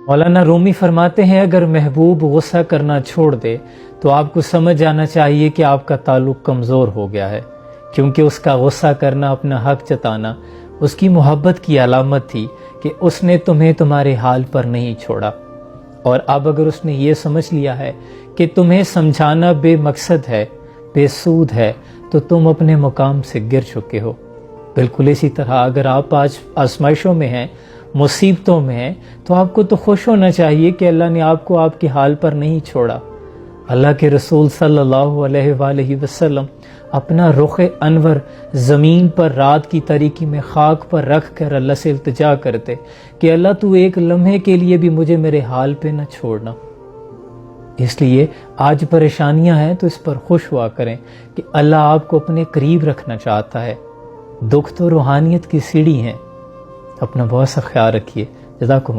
مولانا رومی فرماتے ہیں اگر محبوب غصہ کرنا چھوڑ دے تو آپ کو سمجھ جانا چاہیے کہ آپ کا تعلق کمزور ہو گیا ہے، کیونکہ اس کا غصہ کرنا، اپنا حق جتانا اس کی محبت کی علامت تھی کہ اس نے تمہیں تمہارے حال پر نہیں چھوڑا۔ اور اب اگر اس نے یہ سمجھ لیا ہے کہ تمہیں سمجھانا بے مقصد ہے، بے سود ہے، تو تم اپنے مقام سے گر چکے ہو۔ بالکل اسی طرح اگر آپ آج آزمائشوں میں ہیں، مصیبتوں میں ہیں، تو آپ کو تو خوش ہونا چاہیے کہ اللہ نے آپ کو آپ کے حال پر نہیں چھوڑا۔ اللہ کے رسول صلی اللہ علیہ وآلہ وسلم اپنا رخ انور زمین پر رات کی تاریکی میں خاک پر رکھ کر اللہ سے التجا کرتے کہ اللہ تو ایک لمحے کے لیے بھی مجھے میرے حال پہ نہ چھوڑنا۔ اس لیے آج پریشانیاں ہیں تو اس پر خوش ہوا کریں کہ اللہ آپ کو اپنے قریب رکھنا چاہتا ہے۔ دکھ تو روحانیت کی سیڑھی ہیں۔ اپنا بہت سا خیال رکھیے۔ جزاکم